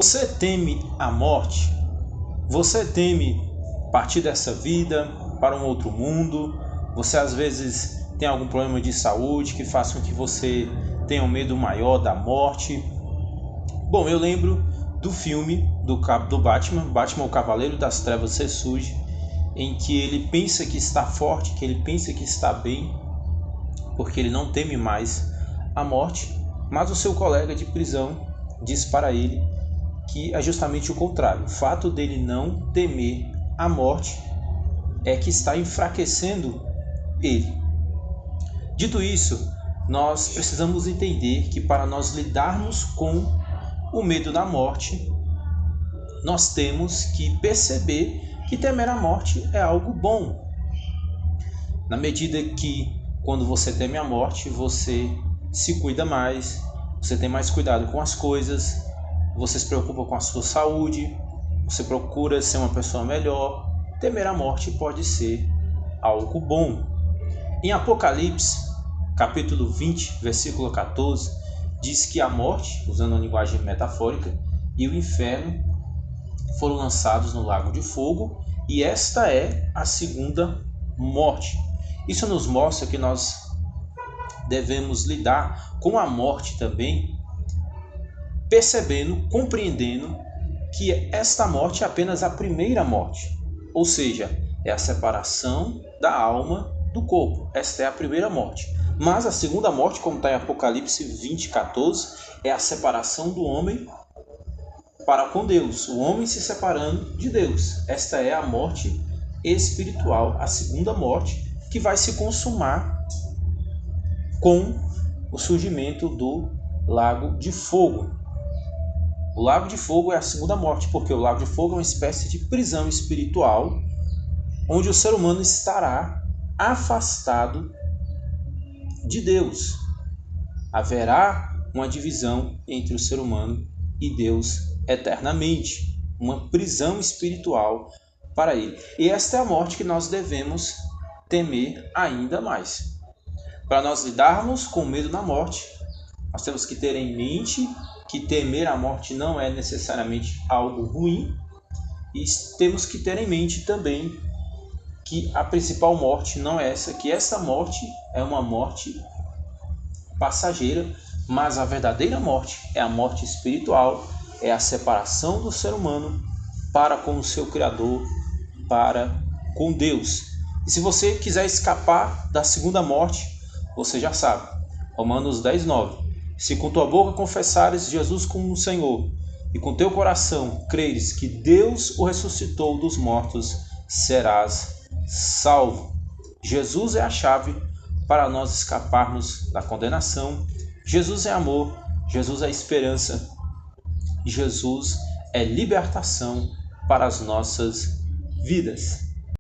Você teme a morte? Você teme partir dessa vida para um outro mundo? Você às vezes tem algum problema de saúde que faça com que você tenha um medo maior da morte? Bom, eu lembro do filme do Batman, o Cavaleiro das Trevas ressurge, em que ele pensa que está forte, que ele pensa que está bem, porque ele não teme mais a morte, mas o seu colega de prisão diz para ele que é justamente o contrário. O fato dele não temer a morte é que está enfraquecendo ele. Dito isso, nós precisamos entender que para nós lidarmos com o medo da morte, nós temos que perceber que temer a morte é algo bom. Na medida que, quando você teme a morte, você se cuida mais, você tem mais cuidado com as coisas, você se preocupa com a sua saúde, você procura ser uma pessoa melhor. Temer a morte pode ser algo bom. Em Apocalipse, capítulo 20, versículo 14, diz que a morte, usando a linguagem metafórica, e o inferno foram lançados no lago de fogo, e esta é a segunda morte. Isso nos mostra que nós devemos lidar com a morte também, percebendo, compreendendo que esta morte é apenas a primeira morte, ou seja, é a separação da alma do corpo. Esta é a primeira morte. Mas a segunda morte, como está em Apocalipse 20, 14, é a separação do homem para com Deus, o homem se separando de Deus. Esta é a morte espiritual, a segunda morte, que vai se consumar com o surgimento do lago de fogo. O lago de fogo é a segunda morte, porque o lago de fogo é uma espécie de prisão espiritual, onde o ser humano estará afastado de Deus. Haverá uma divisão entre o ser humano e Deus eternamente, uma prisão espiritual para ele. E esta é a morte que nós devemos temer ainda mais. Para nós lidarmos com o medo da morte, nós temos que ter em mente que temer a morte não é necessariamente algo ruim, e temos que ter em mente também que a principal morte não é essa, que essa morte é uma morte passageira, mas a verdadeira morte é a morte espiritual, é a separação do ser humano para com o seu Criador, para com Deus. E se você quiser escapar da segunda morte, você já sabe, Romanos 10, 9. Se com tua boca confessares Jesus como Senhor e com teu coração creres que Deus o ressuscitou dos mortos, serás salvo. Jesus é a chave para nós escaparmos da condenação. Jesus é amor, Jesus é esperança, Jesus é libertação para as nossas vidas.